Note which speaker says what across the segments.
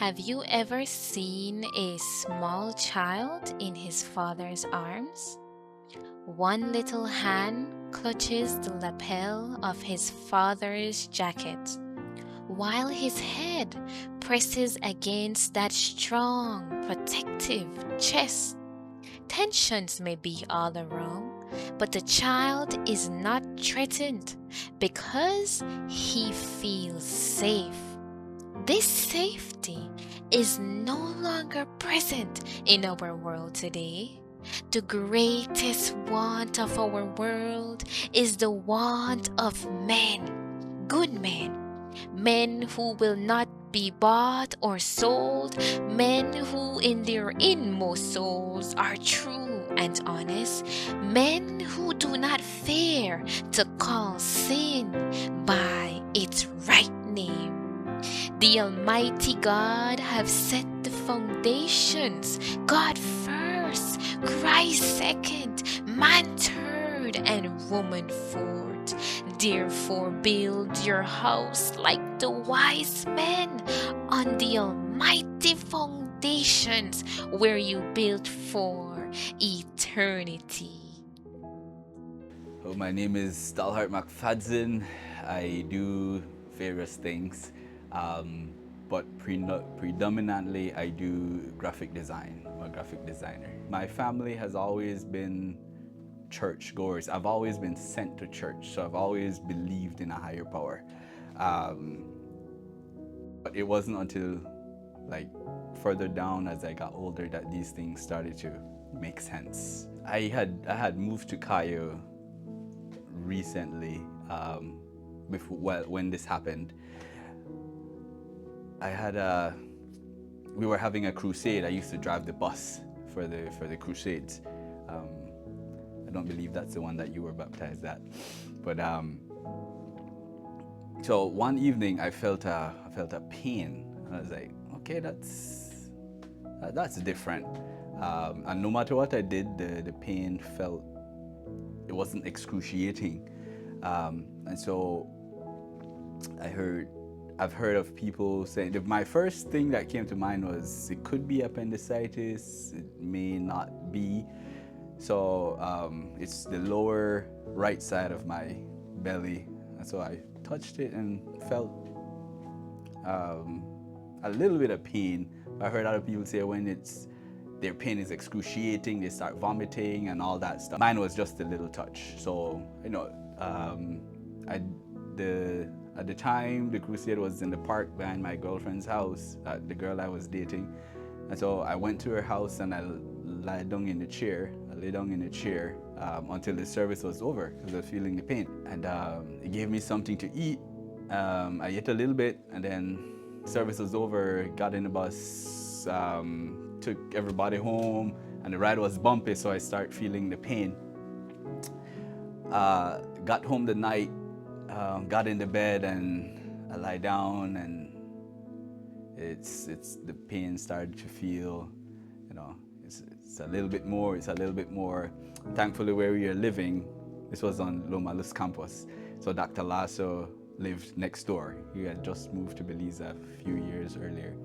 Speaker 1: Have you ever seen a small child in his father's arms? One little hand clutches the lapel of his father's jacket, while his head presses against that strong, protective chest. Tensions may be all around, but the child is not threatened because he feels safe. This safety is no longer present in our world today. The greatest want of our world is the want of men, good men, men who will not be bought or sold, men who in their inmost souls are true and honest, men who do not fear to call sin by its right name. The Almighty God have set the foundations. God first, Christ second, man third, and woman fourth. Therefore build your house like the wise men on the almighty foundations where you built for eternity.
Speaker 2: Oh, my name is Dalheart McFadzean. I do various things, but predominantly I do graphic design. I'm a graphic designer. My family has always been church goers. I've always been sent to church, so I've always believed in a higher power. But it wasn't until like further down as I got older that these things started to make sense. I had moved to Cayo recently, when this happened. We were having a crusade. I used to drive the bus for the crusades. I don't believe that's the one that you were baptized at, but so one evening I felt a pain, and I was like, okay, that's different. And no matter what I did, the pain felt, it wasn't excruciating. And so I've heard of people saying, my first thing that came to mind was it could be appendicitis, it may not be. So it's the lower right side of my belly. And so I touched it and felt a little bit of pain. I heard other people say when their pain is excruciating, they start vomiting and all that stuff. Mine was just a little touch. So, at the time, the crusade was in the park behind my girlfriend's house, the girl I was dating. And so I went to her house and I lay down in the chair. Until the service was over because I was feeling the pain. And it gave me something to eat. I ate a little bit, and then service was over, got in the bus, took everybody home, and the ride was bumpy, so I started feeling the pain. Got home the night, got in the bed, and I lie down, and it's the pain started to feel, it's a little bit more. Thankfully, where we are living, this was on Loma Luz campus, so Dr. Lasso lived next door. He had just moved to Belize a few years earlier.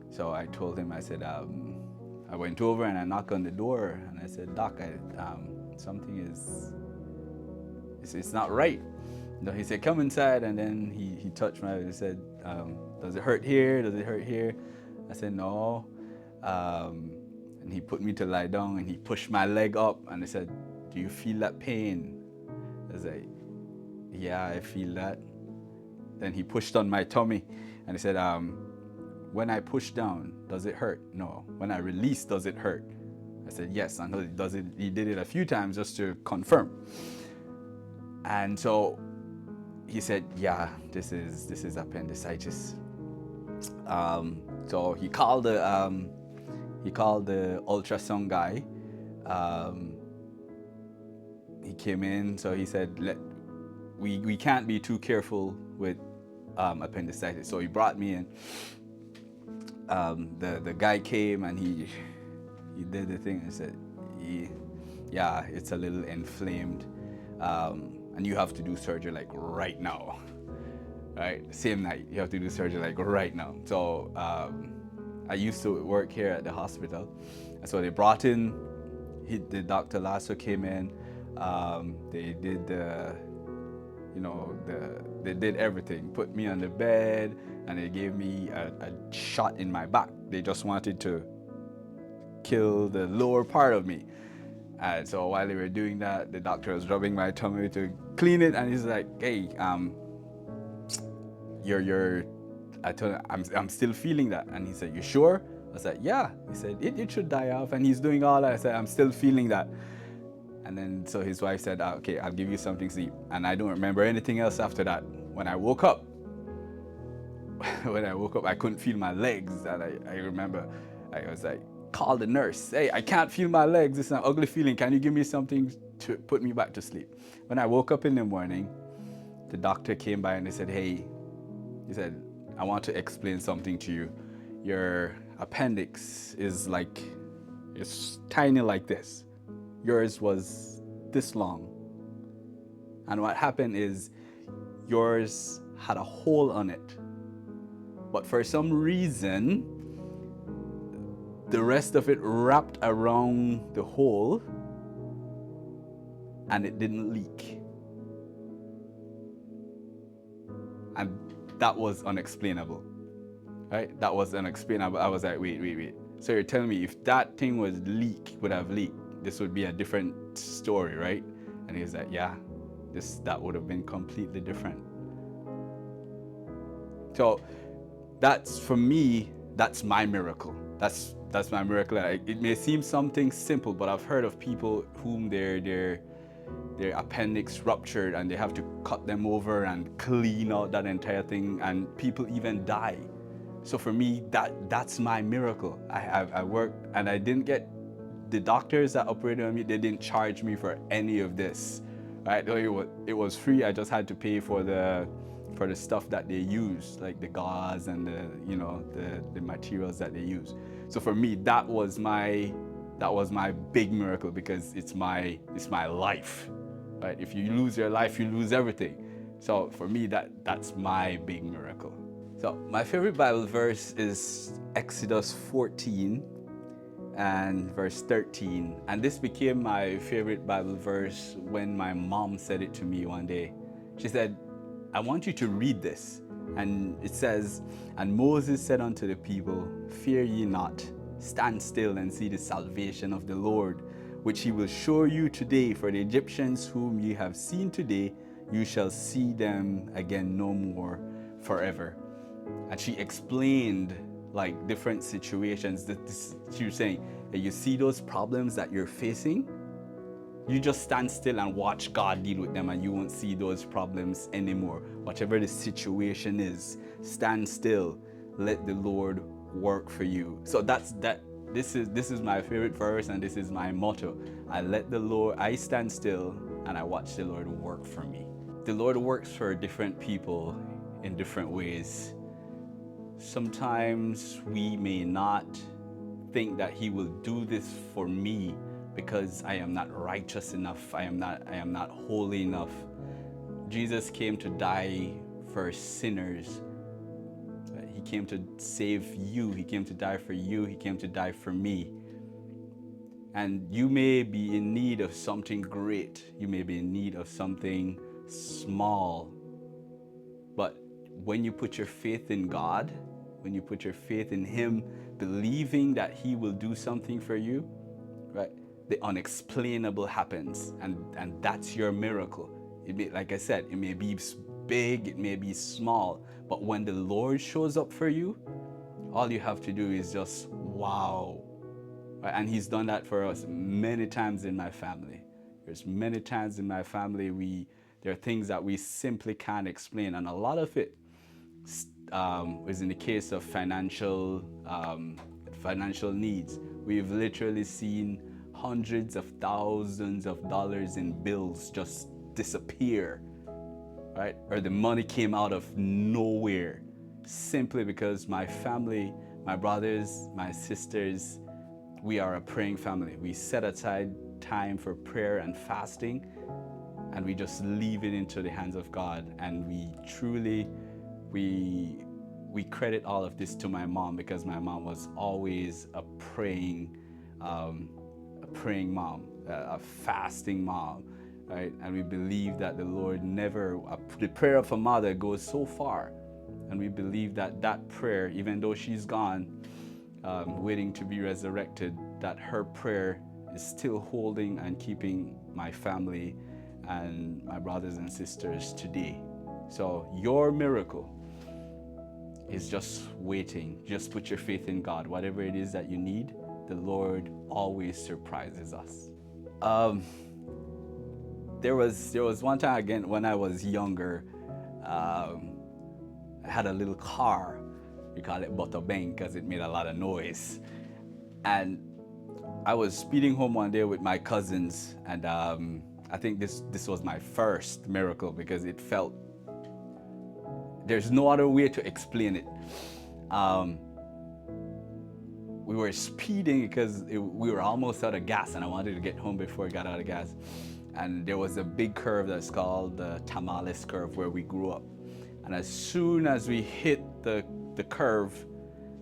Speaker 2: So I told him, I said, I went over and I knocked on the door and I said, Doc, something it's not right. He said, come inside, and then he touched my, he said, does it hurt here? Does it hurt here? I said, no. And he put me to lie down and he pushed my leg up and he said, do you feel that pain? I was like, yeah, I feel that. Then he pushed on my tummy and he said, when I push down, does it hurt? No. When I release, does it hurt? I said, yes. And he did it a few times just to confirm. And so he said, yeah, this is appendicitis. So he called the ultrasound guy. He came in, so he said, we can't be too careful with appendicitis. So he brought me in. The guy came and he did the thing and said, yeah, it's a little inflamed, and you have to do surgery like right now. Right, same night you have to do surgery like right now. So I used to work here at the hospital, and so they brought in. The doctor Lasso came in. They did the, they did everything. Put me on the bed, and they gave me a shot in my back. They just wanted to kill the lower part of me. And so while they were doing that, the doctor was rubbing my tummy to clean it, and he's like, "Hey, you're." I told him, I'm still feeling that, and he said, "You sure?" I was like, "Yeah." He said, it should die off, and he's doing all that. I said, "I'm still feeling that." And then so his wife said, "Okay, I'll give you something to eat." And I don't remember anything else after that. When I woke up, I couldn't feel my legs, and I remember I was like, call the nurse. "Hey, I can't feel my legs. It's an ugly feeling. Can you give me something to put me back to sleep?" When I woke up in the morning, the doctor came by and they said, "Hey," he said, "I want to explain something to you. Your appendix is it's tiny like this. Yours was this long. And what happened is yours had a hole on it. But for some reason, the rest of it wrapped around the hole and it didn't leak." And that was unexplainable, right? That was unexplainable. I was like, wait. So you're telling me if that thing would have leaked, this would be a different story, right? And he's like, yeah, that would have been completely different. So that's, for me, that's my miracle. That's my miracle. It may seem something simple, but I've heard of people whom their appendix ruptured and they have to cut them over and clean out that entire thing, and people even die. So for me, that's my miracle. I worked, and I didn't get, the doctors that operated on me, they didn't charge me for any of this, right? It was free. I just had to pay for the stuff that they use, like the gauze and the materials that they use. So for me, that was my big miracle, because it's my life, right? If you lose your life, you lose everything. So for me, that's my big miracle. So my favorite Bible verse is Exodus 14 and verse 13. And this became my favorite Bible verse when my mom said it to me one day. She said, "I want you to read this." And it says, "And Moses said unto the people, Fear ye not, stand still and see the salvation of the Lord, which he will show you today. For the Egyptians whom ye have seen today, you shall see them again no more forever." And she explained like different situations that she was saying, "Hey, you see those problems that you're facing? You just stand still and watch God deal with them, and you won't see those problems anymore. Whatever the situation is, stand still. Let the Lord work for you." So this is my favorite verse, and this is my motto. I stand still and I watch the Lord work for me. The Lord works for different people in different ways. Sometimes we may not think that he will do this for me because I am not righteous enough. I am not holy enough. Jesus came to die for sinners. He came to save you. He came to die for you. He came to die for me. And you may be in need of something great. You may be in need of something small. But when you put your faith in God, when you put your faith in him, believing that he will do something for you, right? The unexplainable happens, and that's your miracle. Like I said, it may be big, it may be small, but when the Lord shows up for you, all you have to do is just wow. Right? And he's done that for us many times in my family. There's many times in my family there are things that we simply can't explain, and a lot of it was in the case of financial needs. We've literally seen hundreds of thousands of dollars in bills just disappear, right? Or the money came out of nowhere, simply because my family, my brothers, my sisters, we are a praying family. We set aside time for prayer and fasting, and we just leave it into the hands of God. And we we credit all of this to my mom, because my mom was always a praying mom, a fasting mom, right? And we believe that the Lord never, the prayer of a mother goes so far. And we believe that that prayer, even though she's gone, waiting to be resurrected, that her prayer is still holding and keeping my family and my brothers and sisters today. So your miracle is just waiting. Just put your faith in God. Whatever it is that you need, the Lord always surprises us. There was one time, again, when I was younger, I had a little car. We call it Butter Bang because it made a lot of noise. And I was speeding home one day with my cousins, and I think this was my first miracle, because it felt, there's no other way to explain it. We were speeding because we were almost out of gas, and I wanted to get home before I got out of gas. And there was a big curve that's called the Tamales curve, where we grew up. And as soon as we hit the curve,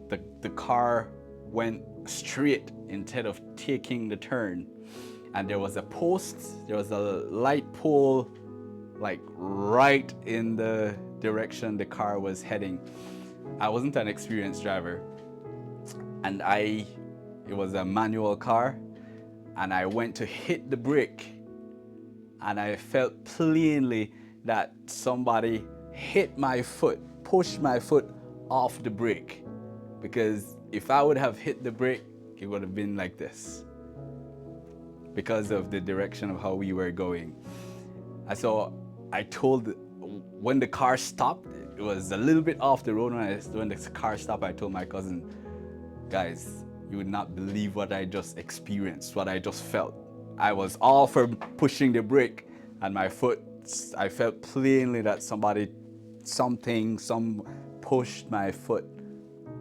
Speaker 2: the car went straight instead of taking the turn. And there was a post, there was a light pole, like right in the direction the car was heading. I wasn't an experienced driver, and it was a manual car, and I went to hit the brake, and I felt plainly that somebody hit my foot, pushed my foot off the brake, because if I would have hit the brake, it would have been like this, because of the direction of how we were going. And so when the car stopped, it was a little bit off the road. When the car stopped, I told my cousin, guys, you would not believe what I just experienced, what I just felt. I was all for pushing the brake, and my foot, I felt plainly that some pushed my foot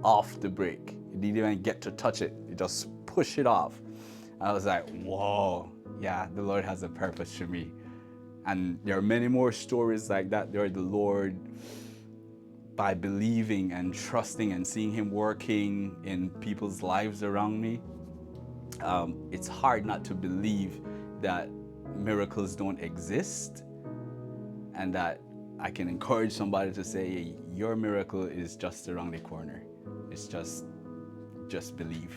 Speaker 2: off the brake. It didn't even get to touch it. It just pushed it off. I was like, whoa, yeah, the Lord has a purpose for me. And there are many more stories like that where the Lord, by believing and trusting and seeing Him working in people's lives around me, it's hard not to believe that miracles don't exist, and that I can encourage somebody to say, hey, your miracle is just around the corner. It's just believe.